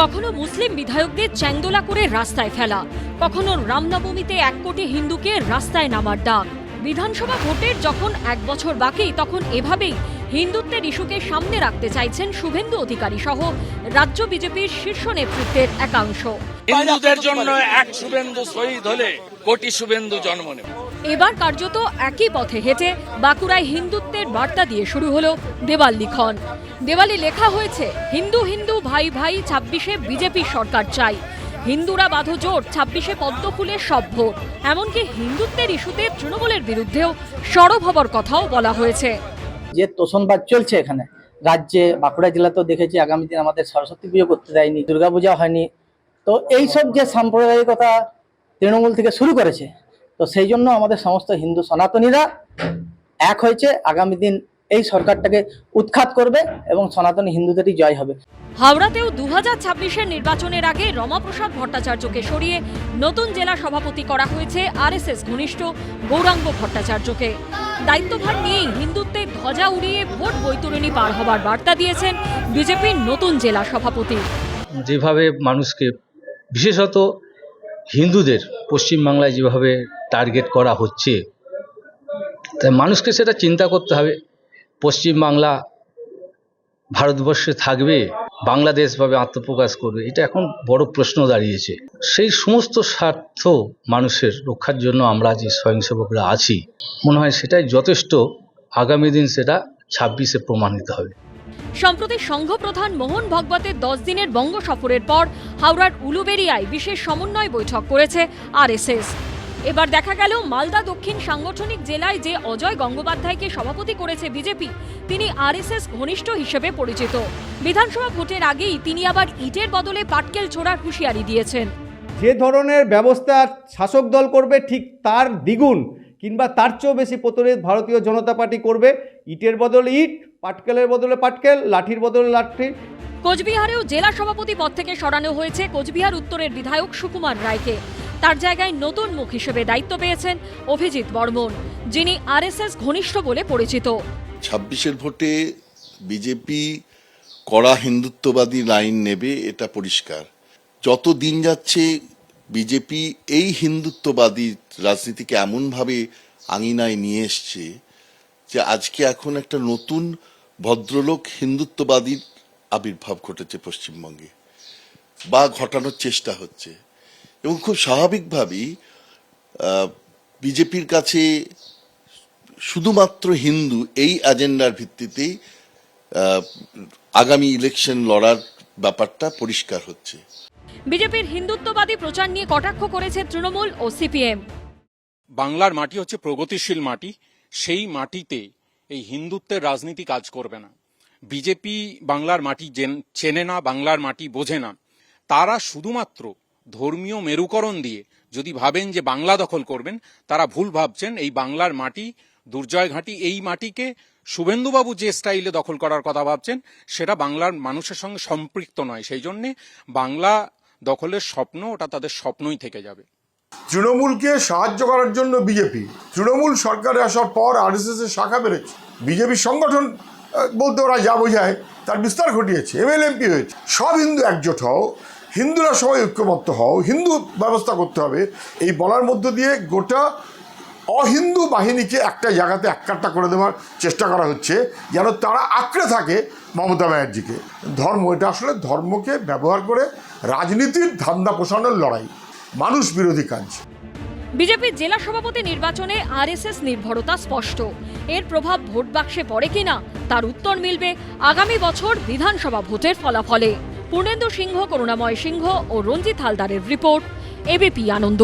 কখনো মুসলিম বিধায়কদের চ্যাংদোলা করে রাস্তায় ফেলা, কখনো রামনবমীতে 1 কোটি হিন্দুকে রাস্তায় নামার ডাক। বিধানসভা ভোটের যখন 1 বছর বাকি, তখন এভাবেই হিন্দুত্বের ইস্যুকে সামনে রাখতে চাইছেন শুভেন্দু অধিকারী সহ রাজ্য বিজেপির শীর্ষ নেতৃত্বের একাংশ। হিন্দুদের জন্য এক শুভেন্দু শহীদ হলে কোটি শুভেন্দু জন্ম নেবে। এবার কার্যত একই পথে হেঁটে বাঁকুড়ায় হিন্দুত্বের বার্তা দিয়ে শুরু হলো দেওয়াল লিখন। দেওয়ালে লেখা হয়েছে, হিন্দু হিন্দু ভাই ভাই, 26-এ বিজেপি সরকার চাই। হিন্দুরা বাঁধো জোট, 26-এ পদ্ম ফুলের সব ভোট। এমনকি হিন্দুত্বের ইস্যুতে তৃণমূলের বিরুদ্ধেও সরব হবার কথাও বলা হয়েছে। যে তোষণবাদ চলছে এখানে রাজ্যে, বাঁকুড়া জেলাতেও দেখেছি আগামী দিন আমাদের সরস্বতী পুজো করতে দেয়নি, দুর্গাপূজা হয়নি। তো এইসব যে সাম্প্রদায়িকতা তৃণমূল থেকে শুরু করেছে, তো সেই জন্য আমাদের সমস্ত হিন্দু সনাতনীরা এক হয়েছে। আগামী দিন এই সরকারটাকে উৎখাত করবে এবং সনাতনী হিন্দুদেরই জয় হবে। হাওড়াতেও 2026-এর নির্বাচনের আগে রমাপ্রসাদ ভট্টাচার্যকে সরিয়ে নতুন জেলা সভাপতি করা হয়েছে আরএসএস ঘনিষ্ঠ গৌরাঙ্গ ভট্টাচার্যকে। দায়িত্বভার নিয়েই হিন্দুত্বের ধ্বজা উড়িয়ে ভোট বৈতরণী পার হবার বার্তা দিয়েছেন বিজেপির নতুন জেলা সভাপতি। যেভাবে মানুষকে, বিশেষত হিন্দুদের পশ্চিমবাংলায় যেভাবে টার্গেট করা হচ্ছে, তাই মানুষকে সেটা চিন্তা করতে হবে। পশ্চিমবাংলা ভারতবর্ষে থাকবে, বাংলাদেশভাবে আত্মপ্রকাশ করবে, এটা এখন বড় প্রশ্ন দাঁড়িয়েছে। সেই সমস্ত স্বার্থ মানুষের রক্ষার জন্য আমরা যে স্বয়ংসেবকরা আছি, মনে হয় সেটাই যথেষ্ট। আগামী দিন সেটা 26-এ প্রমাণিত হবে। সম্প্রতি সংঘ প্রধান মোহন ভগবতের 10 দিনের বঙ্গ সফরের পর হাওড়ার উলুবেড়িয়ায় বিশেষ সমন্বয় বৈঠক করেছে আরএসএস। এবার দেখা গেল মালদা দক্ষিণ সাংগঠনিক জেলায় যে অজয় গঙ্গোপাধ্যায়কে সভাপতি করেছে বিজেপি, তিনি আরএসএস ঘনিষ্ঠ হিসেবে পরিচিত। বিধানসভা ভোটের আগেই তিনি আবার ইটের বদলে পাটকেল ছোড়ার হুঁশিয়ারি দিয়েছেন। যে ধরনের ব্যবস্থা শাসক দল করবে, ঠিক তার দ্বিগুণ কিংবা তার চেয়েও বেশি প্রতিরোধ ভারতীয় জনতা পার্টি করবে। ইটের বদলে ইট, পাটকেলের বদলে পাটকেল, লাঠির বদলে লাঠি। কোচবিহারেও জেলা সভাপতি পদ থেকে সরানো হয়েছে কোচবিহার উত্তরের বিধায়ক সুকুমার রায়কে। তার জায়গায় নতুন মুখ হিসেবে দায়িত্ব পেয়েছেন অভিজিৎ বর্মন, যিনি আরএসএস ঘনিষ্ঠ বলে পরিচিত। 26-এর ভোটে বিজেপি কড়া হিন্দুত্ববাদী লাইন নেবে, এটা পরিষ্কার। যত দিন যাচ্ছে বিজেপি এই হিন্দুত্ববাদী রাজনীতিকে এমনভাবে আঙিনায় নিয়ে এসছে যে আজকে এখন একটা নতুন ভদ্রলোক হিন্দুত্ববাদীর আবির্ভাব ঘটেছে পশ্চিমবঙ্গে, বা ঘটানোর চেষ্টা হচ্ছে। এবং খুব স্বাভাবিকভাবেই বিজেপির কাছে শুধুমাত্র হিন্দু এই এজেন্ডার ভিত্তিতেই আগামী ইলেকশন লড়ার ব্যাপারটা পরিষ্কার হচ্ছে। বিজেপির হিন্দুত্ববাদী প্রচার নিয়ে কটাক্ষ করেছে তৃণমূল ও সিপিএম। বাংলার মাটি হচ্ছে প্রগতিশীল মাটি, সেই মাটিতে এই হিন্দুত্বের রাজনীতি কাজ করবে না। বিজেপি বাংলার মাটি চেনে না, বাংলার মাটি বোঝে না। তারা শুধুমাত্র ধর্মীয় মেরুকরণ দিয়ে যদি ভাবেন যে বাংলা দখল করবেন, তারা ভুল ভাবছেন। এই বাংলার মাটি, দুর্জয় ঘাঁটি, এই মাটিকে শুভেন্দুবাবু যে স্টাইলে দখল করার কথা ভাবছেন, সেটা বাংলার মানুষের সঙ্গে সম্পৃক্ত নয়। সেই জন্যে বাংলা দখলের স্বপ্ন, ওটা তাদের স্বপ্নই থেকে যাবে। তৃণমূলকে সাহায্য করার জন্য বিজেপি, তৃণমূল সরকারে আসার পর আরএসএস এর শাখা বেড়েছে। বিজেপির সংগঠন বলতে ওরা যা বোঝায় তার বিস্তার ঘটিয়েছে। এমএলএমপি হয়েছে। সব হিন্দু একজোট হও, হিন্দুরা সবাই ঐক্যবদ্ধ হও, হিন্দু ব্যবস্থা করতে হবে, এই বলার মধ্য দিয়ে গোটা অহিন্দু বাহিনীকে একটা জায়গাতে এককাট্টা করে দেওয়ার চেষ্টা করা হচ্ছে, যেন তারা আঁকড়ে থাকে মমতা ব্যানার্জিকে। ধর্ম, এটা আসলে ধর্মকে ব্যবহার করে রাজনীতির ধান্দা পোষানোর লড়াই, মানুষ বিরোধী কাজ। বিজেপির জেলা সভাপতি নির্বাচনে আরএসএস নির্ভরতা স্পষ্ট। এর প্রভাব ভোট বাক্সে পড়ে কিনা তার উত্তর মিলবে আগামী বছর বিধানসভা ভোটের ফলাফলে। পূর্ণেন্দু সিংহ, করুণাময় সিংহ ও রঞ্জিত হালদারের রিপোর্ট, এবিপি আনন্দ।